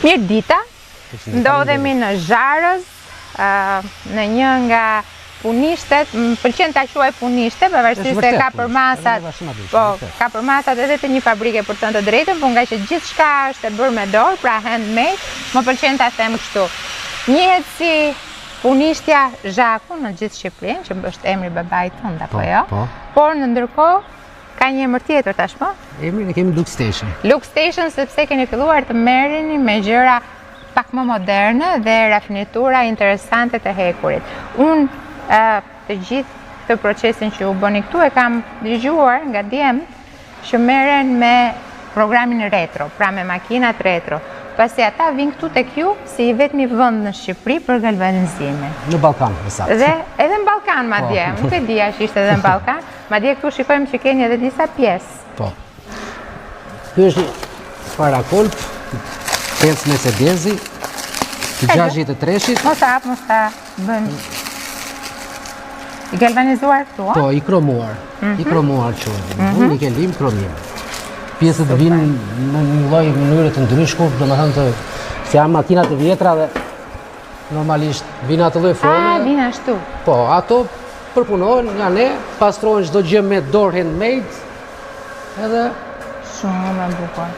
Mirë dita, ndodhemi në Zharës, në një nga punishtet, më pëlqen ta quaj punishte, pavarësisht se ka përmasat edhe të një fabrike për të drejtën, por nga që gjithçka është e bërë me dorë, pra handmade, më pëlqen ta them kështu. Njihet si punishtja Zhaku në gjithë Shqipërinë, që është emri babait tënd apo jo? Por në ndërkohë ka një emër tjetër tashmë? Emrin e kemi Look Station. Look Station sepse keni filluar të merreni me gjëra pak më moderne dhe rafinitura interesante të hekurit. Unë të gjithë këtë procesin që u bëni këtu e kam dëgjuar nga djemtë që merren me programin retro, pra me makinat retro. Pasi ata vinë këtu tek ju si i vetmi vend në Shqipëri për galvanizimin. Në Ballkan, më saktë. Dhe edhe në Ballkan madje, nuk e dija që ishte edhe në Ballkan. Madje këtu shikojmë që keni edhe disa pjesë. Po. Ky është një parakolp, 5 Mercedesi, 63-shit. Mos ta bën. I galvanizuar këtu, a? Po, i kromuar. I kromuar quhet. Unë i kelim kromim. Pjesët vinë në një lloj mënyre të ndryshme, domethënë se janë makina të vjetra dhe normalisht vinë atë lloj forme. Vinë ashtu. Po, ato përpunohen nga ne, pastrohen çdo gjë me dorë handmade. Edhe shumë më bukur.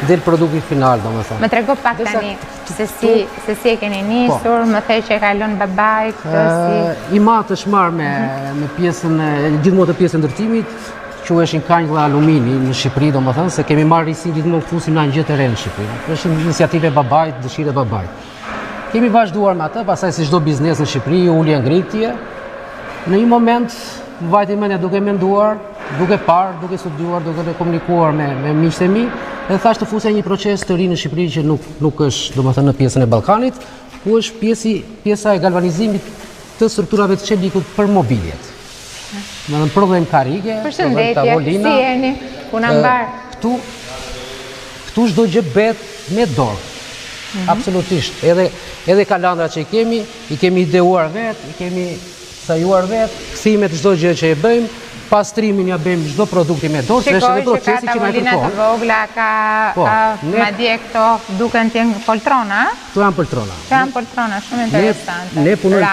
Del produkti final, domethënë. Më trego pak tani se si e keni nisur, më the që e ka lënë babai këtë si. I matë është marrë me pjesën gjithmonë të pjesën ndërtimit. Quheshin kanjë dhe alumini në Shqipëri, domethënë se kemi marrë risin gjithmonë fusim në gjë të re në Shqipëri. Është një iniciativë e babait, dëshirë e babait. Kemi vazhduar me atë, pastaj si çdo biznes në Shqipëri, ulje ngritje. Në një moment vajti mendja duke menduar, duke parë, duke studiuar, duke komunikuar me miqtë e mi, dhe thash të fusja një proces të ri në Shqipëri që nuk është domethënë në pjesën e Ballkanit, ku është pjesa e galvanizimit të strukturave të çelikut për mobiljet. Në problem karike, problem tavolina. Si jeni? Puna mbar. Këtu çdo gjë bëhet me dorë. Absolutisht. Edhe kalandra që i kemi ideuar vetë, i kemi sajuar vetë, kthimet çdo gjë që e bëjmë, pastrimin ja bëjmë çdo produkti me dorë, është edhe procesi që na kërkon. Shikoj që ka tavolina të vogla, ka madje këto duken të jenë poltrona, a? Këto janë poltrona. Këto janë poltrona, shumë interesante. Ne punojmë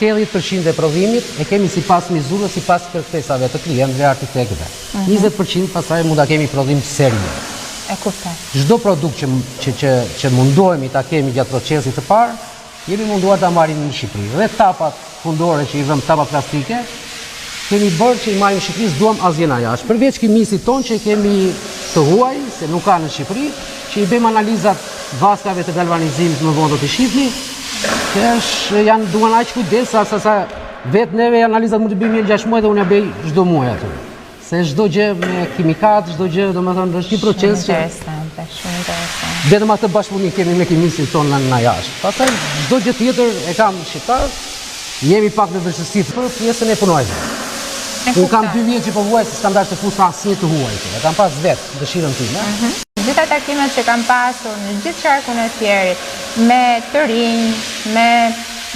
80% e prodhimit e kemi sipas mizurës, sipas kërkesave të klientëve dhe arkitektëve. 20% pastaj mund ta kemi prodhim serie. E kuptoj. Çdo produkt që mundohemi ta kemi gjatë procesit të parë, jemi munduar ta marrim në Shqipëri. Dhe tapat fundore që i vëmë tapa plastike, kemi bërë që i marrim në Shqipëri, s'duam asgjë jashtë. Përveç kimisit ton që kemi të huaj, se nuk ka në Shqipëri, që i bëjmë analizat vaskave të galvanizimit në vend të shifni, që janë duan aq kujdes sa vetë neve analizat mund të bëjmë 6 muaj dhe unë ja bëj çdo muaj aty. Se çdo gjë me kimikat, çdo gjë domethënë është një proces që shumë interesante. Vetëm atë bashkëpunim kemi me kimisin ton në jashtë. Pastaj çdo gjë tjetër e kam shqiptar, jemi pak në vështirësi për pjesën e punojve. Unë kam 2 vjet që po vuaj se s'kam dashur të fus asnjë të huaj. E kam pas vetë dëshirën time. Gjitha takimet që kam pasur në gjithë qarkun e Thierit, me të rinj, me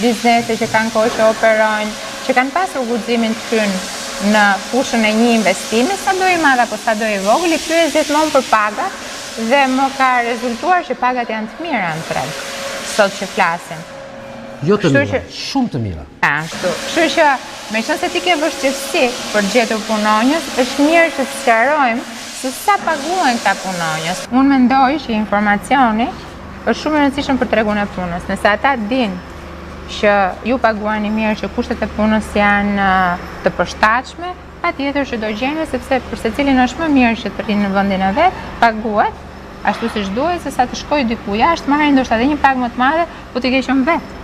biznese që kanë kohë që operojnë, që kanë pasur guximin të hyjnë në fushën e një investimi, sado i madh apo sado i vogël, i pyes gjithmonë për pagat dhe më ka rezultuar që pagat janë të mira në treg. Sot që flasim. Jo të mira, shumë të mira. Ashtu. Kështu që meqense ti ke vështirësi për gjetur punonjës, është mirë që të sqarojmë se sa paguajnë këta punonjës. Unë mendoj që informacioni është shumë i rëndësishëm për tregun e punës. Nëse ata dinë që ju paguani mirë, që kushtet e punës janë të përshtatshme, patjetër që do gjeni, sepse për secilin është më mirë që të rrinë në vendin e vet, paguhet ashtu siç duhet, se sa të shkojë diku jashtë, marrë ndoshta edhe një pagë më të madhe, po ti ke qenë vetë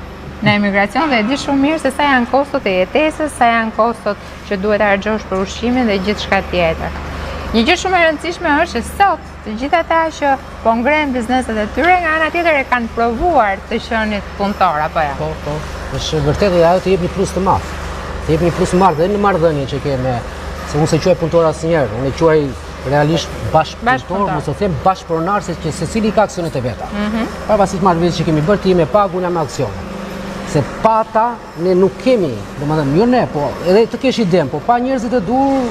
në emigracion dhe e di shumë mirë se sa janë kostot e jetesës, sa janë kostot që duhet të harxhosh për ushqimin dhe gjithçka tjetër. Një gjë shumë e rëndësishme është që sot të gjithë ata që po ngrenë bizneset e tyre nga ana tjetër e kanë provuar të qenit punëtor apo jo? Po. Është vërtet dhe ajo të jep një plus të madh. Të jep një plus të madh dhe në marrëdhënie që kemi, se unë se quaj punëtor asnjëherë, unë e quaj realisht bashkëpunëtor, mos e them bashkëpronar, se secili ka aksionet e veta. Pavarësisht marrëveshjes që kemi bërë, ti me pagë, unë me aksione. Se pa ata ne nuk kemi, domethënë jo ne, po edhe të kesh iden, po pa njerëzit e duhur,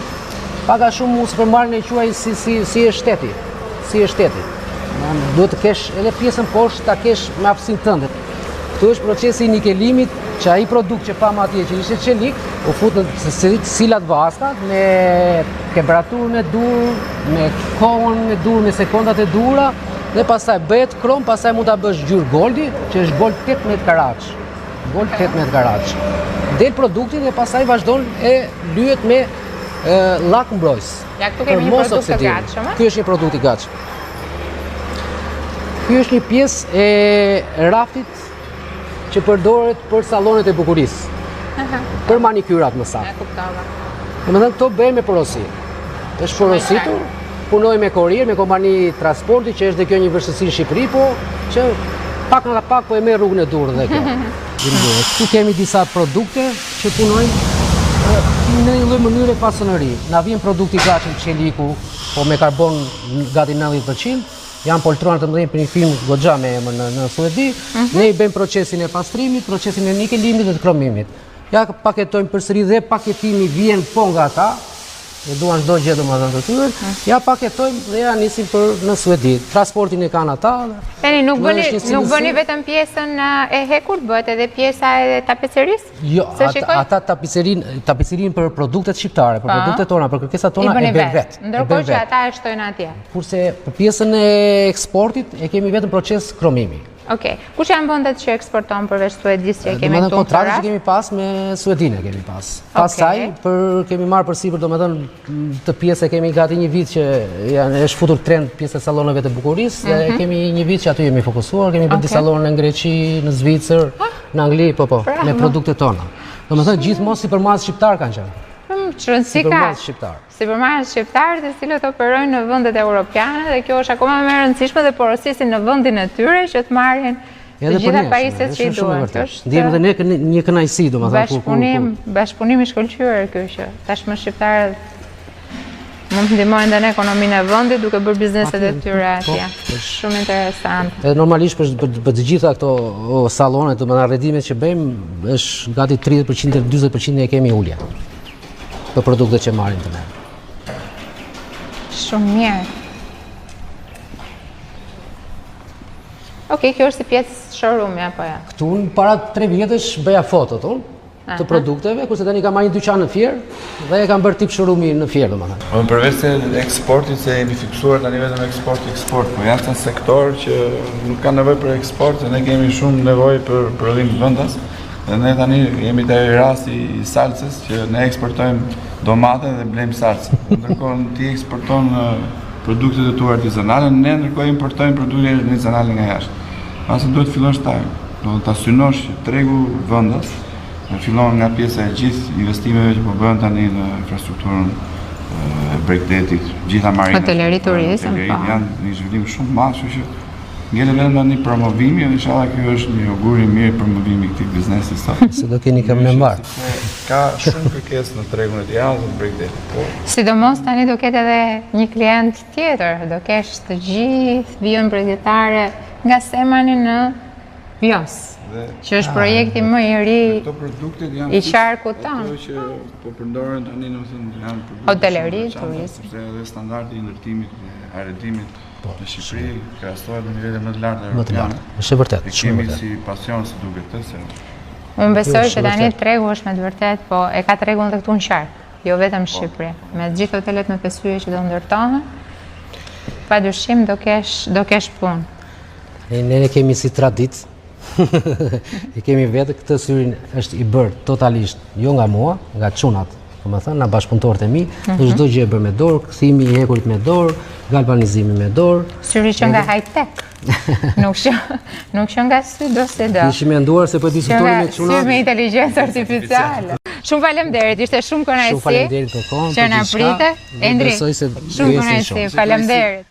paga shumë mos për marrjen e quaj si e shteti. Duhet të kesh edhe pjesën poshtë ta kesh me aftësinë tënde. Këtu është procesi i nikelimit, që ai produkt që pam atje që ishte çelik, u fut në silat vasta me temperaturën e dur, me kohën e dur, me sekondat e dura, dhe pastaj bëhet krom, pastaj mund ta bësh gjyrë goldi, që është gold 18 karaç. Gold 18 karaç. Del produkti dhe pastaj vazhdon e lyhet me llak mbrojtës. Ja, këtu kemi një produkt të gatshëm. Ky është një produkt i gatshëm. Ky është një pjesë e raftit që përdoret për sallonet e bukurisë. Për manikyrat më saktë. E kuptova. Domethënë këto bëhen me porosi. Është porositur, punoj me korir, me kompani transporti, që është dhe kjo një vështirësi në Shqipëri, po që pak nga pak po e merr rrugën e durrë dhe kjo. Këtu kemi disa produkte që punojnë në një lloj mënyre fasonëri. Na vjen produkti i gatshëm çeliku, po me karbon gati 90%. Janë poltrona të mëdhenj për një film goxha me emër në Suedi. Ne i bëjmë procesin e pastrimit, procesin e nikelimit dhe të kromimit. Ja paketojmë përsëri dhe paketimi vjen po nga ata. E duan çdo gjë domethënë të tyre. Ja paketojmë dhe ja nisim për në Suedi. Transportin e kanë ata. Tani nuk bëni vetëm pjesën e hekur, bëhet edhe pjesa e tapecerisë? Jo, ata tapecerin për produktet shqiptare, për produktet tona, për kërkesat tona e bën vet. Ndërkohë që ata e shtojnë atje. Kurse për pjesën e eksportit e kemi vetëm proces kromimi. Okej. Kush janë vendet që eksporton përveç Suedisë që kemi këtu? Kontratë që kemi pas me Suedinë kemi pas. Pastaj kemi marrë përsipër domethënë të pjesë kemi gati një vit që është futur trend pjesë e salloneve të bukurisë dhe kemi një vit që aty jemi fokusuar, kemi bërë disa sallone në Greqi, në Zvicër, në Angli, me produktet tona. Domethënë gjithmonë sipërmarrës shqiptar kanë qenë. Sipërmarrës shqiptar të cilët operojnë në vendet europiane dhe kjo është akoma më e rëndësishme dhe porosisin në vendin e tyre që të marrin të gjitha pajisjet që i duan. Ndjejmë edhe ne një kënaqësi domethënë. Bashkëpunim i shkëlqyer ky që tashmë shqiptarët mund të ndihmojnë edhe në ekonominë e vendit duke bërë bizneset e tyre atje. Shumë interesant. Edhe normalisht për të gjitha këto sallone, domethënë arredimet që bëjmë është gati 30% deri 40% e kemi ulje për produktet që marrin të ne. Shumë mirë. Okej, kjo është si pjesë showroom-i apo ja? Këtu para 3 vjetësh bëja fotot të produkteve, kurse tani kam marrë një dyqan në Fier dhe e kam bërë tip showroom-i në Fier domethënë. Përveç se eksportit se jemi fiksuar tani vetëm eksport, po janë një sektor që nuk ka nevojë për eksport, ne kemi shumë nevojë për prodhim vendas. Dhe ne tani jemi te rasti i salcës që ne eksportojmë domate dhe blejmë salcë. Ndërkohë ti eksporton produktet e tua artizanale, ne ndërkohë importojmë produkte artizanale nga jashtë. Pastaj duhet fillosh ta synosh tregu vendas, fillon nga pjesa e gjithë investimeve që po bëhen tani në infrastrukturën e Bregdetit, gjitha marinat. Hoteleri, turizëm, janë një zhvillim shumë të madh, kështu që ngele vetëm një promovimi, dhe inshallah kjo është një augur i mirë promovimi këtij biznesi sot. Se do keni kam në mbar. Ka shumë kërkesë në tregun e Tiranës dhe Bregdetit. Sidomos tani do ketë edhe një klient tjetër, do kesh të gjithë vijën bregdetare nga Semani në Vjos, që është projekti më i ri i qarkut tonë. Ato që po përdoren tani domethënë janë produkte hoteleri, turizëm. Sepse edhe standardi i ndërtimit dhe arredimit në Shqipëri krahasohet në nivele më të larta europiane. Është vërtet, shumë Kemi vërtet. si pasion se duket të se. Unë besoj që tani tregu është me të vërtet, po e ka tregun edhe këtu në qark, jo vetëm në Shqipëri. Me të gjithë hotelet në Pesye që do ndërtohen, padyshim do kesh punë. Ne kemi si tradit, e kemi vetë këtë syrin është i bërë totalisht, jo nga mua, nga çunat, domethënë nga bashkëpunëtorët e mi, çdo gjë e bërë me dorë, kthimi i hekurit me dorë, galvanizimi me dorë. Syri që nga high-tech. Nuk që nga sy do se do. Ishim menduar se po diskutojmë me çunat. Sy me inteligjencë artificiale. Shumë faleminderit, ishte shumë kënaqësi. Shumë faleminderit për kohën. Që na pritet. Endri. Shumë kënaqësi. Faleminderit.